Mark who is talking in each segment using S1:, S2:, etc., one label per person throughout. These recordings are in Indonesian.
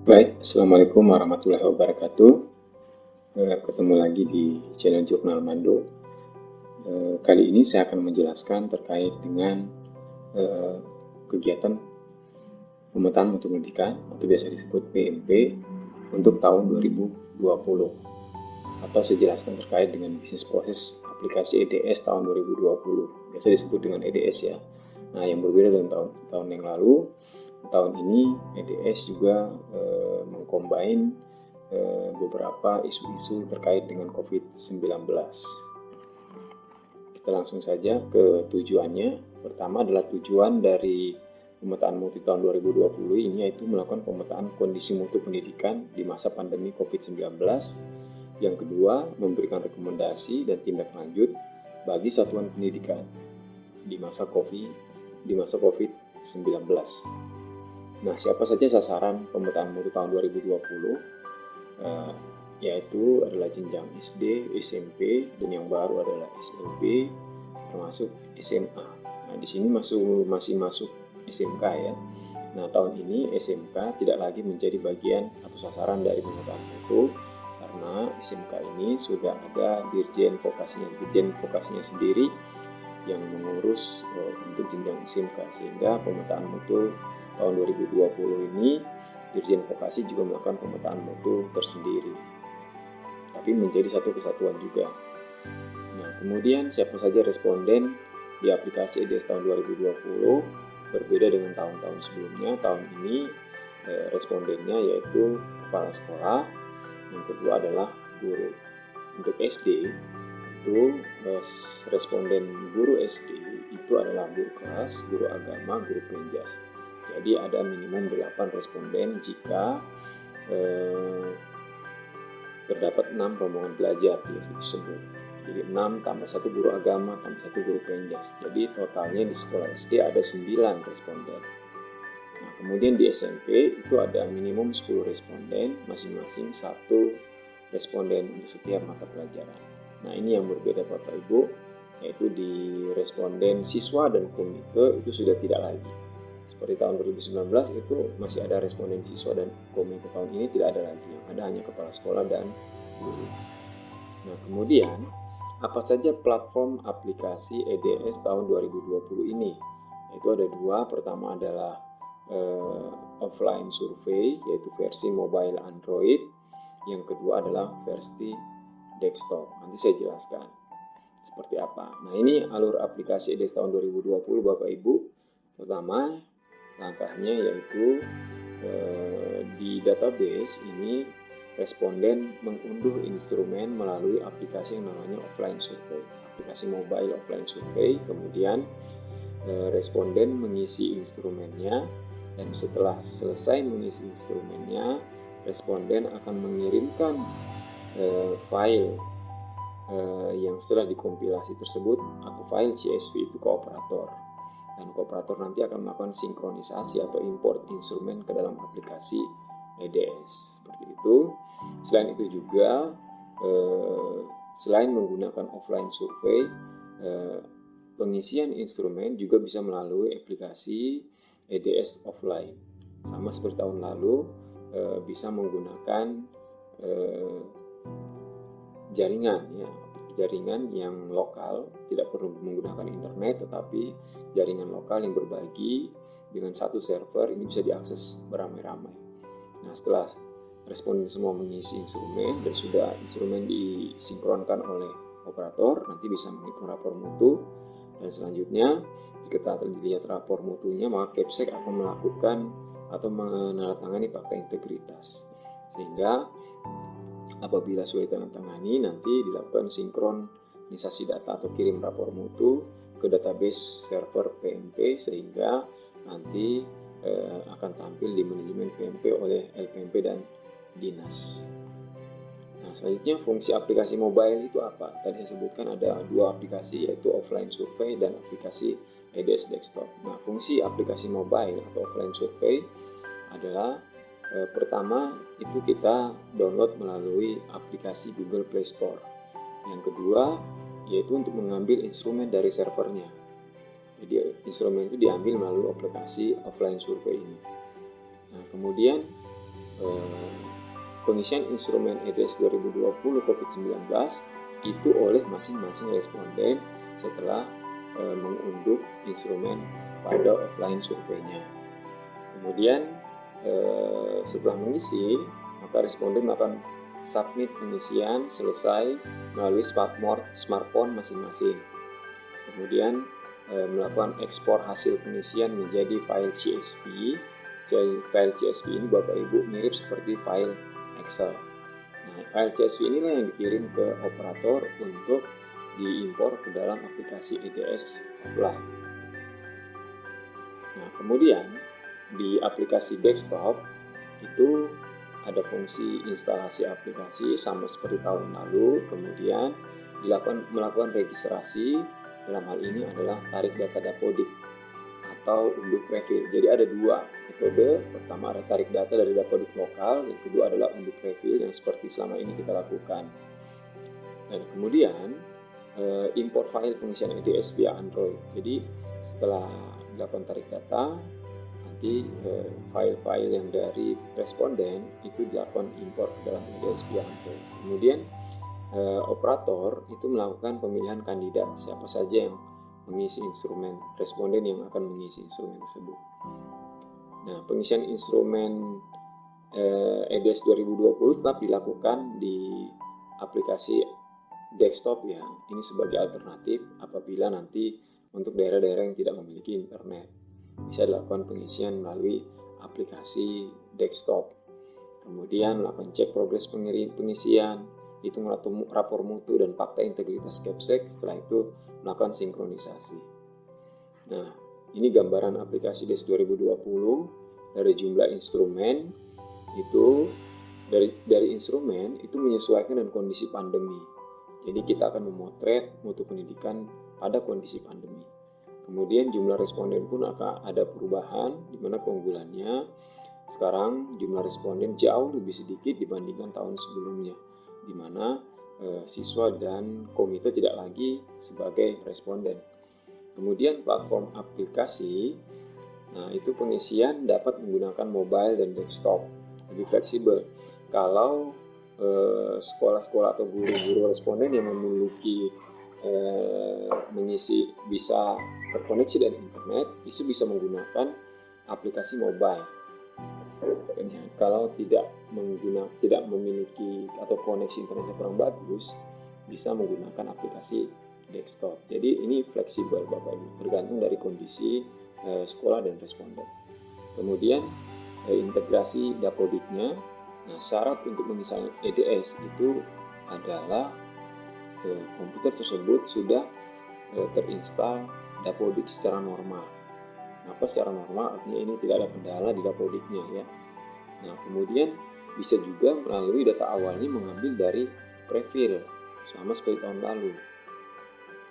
S1: Baik, Assalamualaikum warahmatullahi wabarakatuh. Ketemu lagi di channel Jurnal Mando. Kali ini saya akan menjelaskan terkait dengan kegiatan pemetaan mutu pendidikan atau biasa disebut PMP untuk tahun 2020. Atau saya jelaskan terkait dengan bisnis proses aplikasi EDS tahun 2020. Biasa disebut dengan EDS ya. Nah, yang berbeda dengan tahun yang lalu, tahun ini EDS juga mengcombine beberapa isu-isu terkait dengan COVID-19. Kita langsung saja ke tujuannya. Pertama adalah tujuan dari pemetaan mutu tahun 2020 ini yaitu melakukan pemetaan kondisi mutu pendidikan di masa pandemi COVID-19. Yang kedua, memberikan rekomendasi dan tindak lanjut bagi satuan pendidikan di masa COVID-19. Nah, siapa saja sasaran pemetaan mutu tahun 2020? Yaitu adalah jenjang SD, SMP, dan yang baru adalah SMP, termasuk SMA. Nah, di sini masih masuk SMK ya. Nah, tahun ini SMK tidak lagi menjadi bagian atau sasaran dari pemetaan mutu karena SMK ini sudah ada dirjen vokasinya sendiri yang mengurus untuk jenjang SMK, sehingga pemetaan mutu tahun 2020 ini dirjen vokasi juga melakukan pemetaan mutu tersendiri, tapi menjadi satu kesatuan juga. Nah, kemudian siapa saja responden di aplikasi EDS tahun 2020 berbeda dengan tahun-tahun sebelumnya. Tahun ini respondennya yaitu kepala sekolah, yang kedua adalah guru. Untuk SD itu responden guru SD itu adalah guru kelas, guru agama, guru penjas. Jadi ada minimum 8 responden jika terdapat 6 rombongan belajar di SD tersebut. Jadi 6 tambah 1 guru agama tambah 1 guru penjas. Jadi totalnya di sekolah SD ada 9 responden. Nah, kemudian di SMP itu ada minimum 10 responden, masing-masing 1 responden untuk setiap mata pelajaran. Nah, ini yang berbeda Bapak Ibu, yaitu di responden siswa dan komite itu sudah tidak lagi. Seperti tahun 2019 itu masih ada responden siswa dan komite, tahun ini tidak ada lagi, yang ada hanya kepala sekolah dan guru. Nah, kemudian apa saja platform aplikasi EDS tahun 2020 ini? Itu ada 2, pertama adalah offline survei yaitu versi mobile Android, yang kedua adalah versi desktop. Nanti saya jelaskan seperti apa. Nah, ini alur aplikasi EDS tahun 2020 Bapak Ibu. Pertama, langkahnya yaitu di database ini responden mengunduh instrumen melalui aplikasi yang namanya offline survei, aplikasi mobile offline survei. Kemudian responden mengisi instrumennya, dan setelah selesai mengisi instrumennya, responden akan mengirimkan file yang setelah dikompilasi tersebut atau file CSV itu ke operator, dan operator nanti akan melakukan sinkronisasi atau import instrumen ke dalam aplikasi EDS seperti itu. Selain itu juga selain menggunakan offline survei, pengisian instrumen juga bisa melalui aplikasi EDS offline, sama seperti tahun lalu, bisa menggunakan jaringan yang lokal, tidak perlu menggunakan internet, tetapi jaringan lokal yang berbagi dengan satu server, ini bisa diakses beramai-ramai. Nah, setelah responden semua mengisi instrumen dan sudah instrumen disinkronkan oleh operator, nanti bisa menghitung rapor mutu, dan selanjutnya jika dilihat rapor mutunya, maka Capsec akan melakukan atau menandatangani fakta integritas, sehingga apabila sudah ditandatangani, nanti dilakukan sinkronisasi data atau kirim rapor mutu ke database server PMP, sehingga nanti akan tampil di manajemen PMP oleh LPMP dan dinas. Nah, selanjutnya fungsi aplikasi mobile itu apa? Tadi saya sebutkan ada 2 aplikasi, yaitu offline survei dan aplikasi EDS desktop. Nah, fungsi aplikasi mobile atau offline survei adalah pertama itu kita download melalui aplikasi Google Play Store. Yang kedua yaitu untuk mengambil instrumen dari servernya. Jadi instrumen itu diambil melalui aplikasi offline survei ini. Nah, kemudian pengisian instrumen EDS 2020 COVID-19 itu oleh masing-masing responden setelah mengunduh instrumen pada offline surveinya. Kemudian setelah mengisi, maka responden akan submit pengisian selesai melalui smartphone masing-masing. Kemudian melakukan ekspor hasil pengisian menjadi file CSV. Jadi file CSV ini Bapak Ibu mirip seperti file Excel. Nah, file CSV inilah yang dikirim ke operator untuk diimpor ke dalam aplikasi EDS offline. Nah, kemudian di aplikasi desktop itu ada fungsi instalasi aplikasi sama seperti tahun lalu. Kemudian melakukan registrasi, dalam hal ini adalah tarik data dapodik atau unduh prefill. Jadi ada dua metode. Pertama ada tarik data dari dapodik lokal, yang kedua adalah unduh prefill yang seperti selama ini kita lakukan. Dan kemudian import file pengisian EDS via Android. Jadi setelah dilakukan tarik data, nanti file-file yang dari responden itu dilakukan import ke dalam EDS via Android. Kemudian operator itu melakukan pemilihan kandidat siapa saja yang mengisi instrumen, responden yang akan mengisi instrumen tersebut. Nah, pengisian instrumen EDS 2020 tetap dilakukan di aplikasi desktop ya. Ini sebagai alternatif apabila nanti untuk daerah-daerah yang tidak memiliki internet, bisa dilakukan pengisian melalui aplikasi desktop. Kemudian melakukan cek progres pengisian, hitung rapor mutu dan fakta integritas Capsec. Setelah itu melakukan sinkronisasi. Nah, ini gambaran aplikasi DES 2020 dari jumlah instrumen itu dari instrumen itu menyesuaikan dengan kondisi pandemi. Jadi kita akan memotret mutu pendidikan pada kondisi pandemi. Kemudian jumlah responden pun akan ada perubahan, di mana keunggulannya sekarang jumlah responden jauh lebih sedikit dibandingkan tahun sebelumnya, di mana siswa dan komite tidak lagi sebagai responden. Kemudian platform aplikasi, nah itu pengisian dapat menggunakan mobile dan desktop, lebih fleksibel. Kalau sekolah-sekolah atau guru-guru responden yang memiliki mengisi bisa terkoneksi dengan internet, itu bisa menggunakan aplikasi mobile. Kalau tidak memiliki atau koneksi internetnya kurang bagus, bisa menggunakan aplikasi desktop. Jadi ini fleksibel Bapak Ibu, tergantung dari kondisi sekolah dan responden. Kemudian integrasi dapodiknya. Nah, syarat untuk menginstal EDS itu adalah komputer tersebut sudah terinstall dapodik secara normal. Apa secara normal? Artinya ini tidak ada kendala di dapodiknya ya. Nah, kemudian bisa juga melalui data awalnya mengambil dari prefill sama seperti tahun lalu.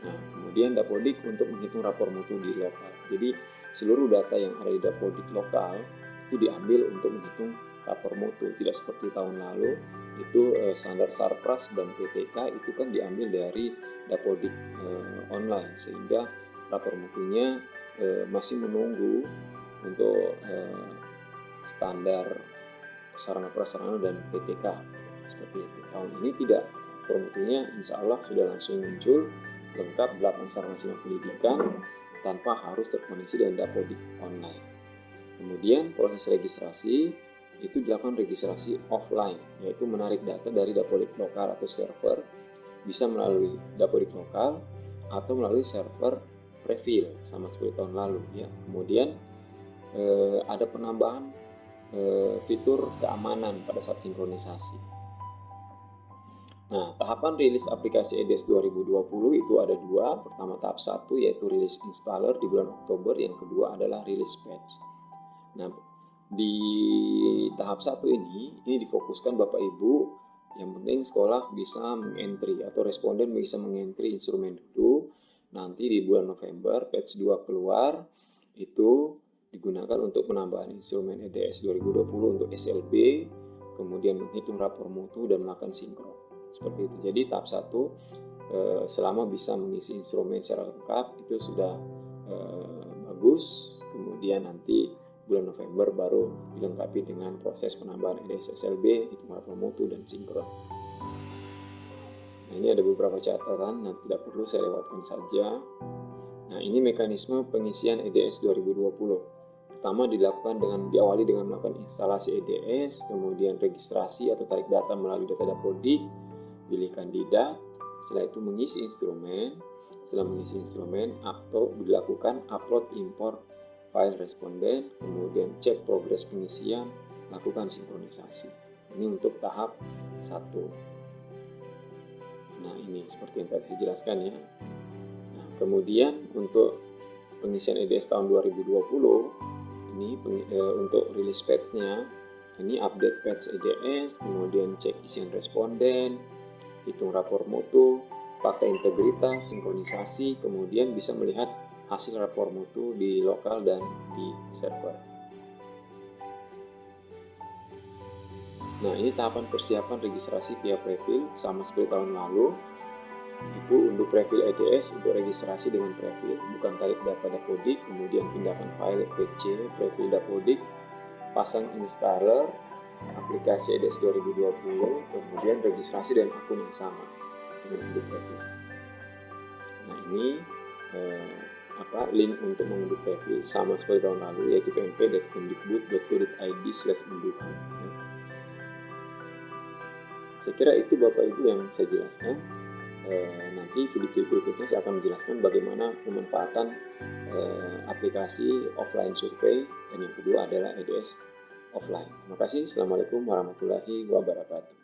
S1: Nah, kemudian dapodik untuk menghitung rapor mutu di lokal. Jadi seluruh data yang ada di dapodik lokal itu diambil untuk menghitung rapor mutu, tidak seperti tahun lalu itu standar Sarpras dan PTK itu kan diambil dari dapodik online, sehingga rapor mutunya masih menunggu untuk standar sarana prasarana dan PTK seperti itu. Tahun ini tidak, rapor mutunya insya Allah sudah langsung muncul lengkap 8 sarana pendidikan tanpa harus terkoneksi dengan dapodik online. Kemudian proses registrasi itu dilakukan registrasi offline, yaitu menarik data dari dapodik lokal atau server, bisa melalui dapodik lokal atau melalui server prefill sama seperti tahun lalu ya. Kemudian ada penambahan fitur keamanan pada saat sinkronisasi. Nah, tahapan rilis aplikasi EDS 2020 itu ada dua. Pertama tahap 1 yaitu rilis installer di bulan Oktober, yang kedua adalah rilis patch. Nah, di tahap 1 ini difokuskan Bapak Ibu, yang penting sekolah bisa mengentry atau responden bisa mengentry instrumen dulu. Nanti di bulan November patch 2 keluar, itu digunakan untuk penambahan instrumen EDS 2020 untuk SLB, kemudian menghitung rapor mutu dan melakukan sinkron. Seperti itu. Jadi tahap 1 selama bisa mengisi instrumen secara lengkap itu sudah bagus. Kemudian nanti bulan November baru dilengkapi dengan proses penambahan EDS SLB, hitung rapor mutu, dan sinkron. Nah, ini ada beberapa catatan, nah tidak perlu saya lewatkan saja. Nah, ini mekanisme pengisian EDS 2020. Pertama diawali dengan melakukan instalasi EDS, kemudian registrasi atau tarik data melalui data dapodik, pilih kandidat, setelah itu mengisi instrumen. Setelah mengisi instrumen, atau dilakukan upload import file responden, kemudian cek progres pengisian, lakukan sinkronisasi. Ini untuk tahap 1. Nah, ini seperti yang tadi saya jelaskan ya. Nah, kemudian untuk pengisian EDS tahun 2020, ini untuk release patch-nya, ini update patch EDS, kemudian cek isian responden, hitung rapor mutu, fakta integritas, sinkronisasi, kemudian bisa melihat hasil rapor mutu di lokal dan di server. Nah, ini tahapan persiapan registrasi via Preview sama seperti tahun lalu. Itu untuk Preview EDS untuk registrasi dengan Preview, bukan tarik data dapodik, kemudian pindahkan file PC, Preview dapodik, pasang installer, aplikasi EDS 2020, kemudian registrasi dengan akun yang sama dengan untuk Preview. Nah, ini link untuk mengunduh Preview sama seperti tahun lalu, yaitu pmp.kemdikbud.go.id/unduhan. Saya kira itu Bapak Ibu yang saya jelaskan. Nanti video berikutnya saya akan menjelaskan bagaimana pemanfaatan aplikasi offline survei, dan yang kedua adalah EDS offline. Terima kasih. Assalamualaikum warahmatullahi wabarakatuh.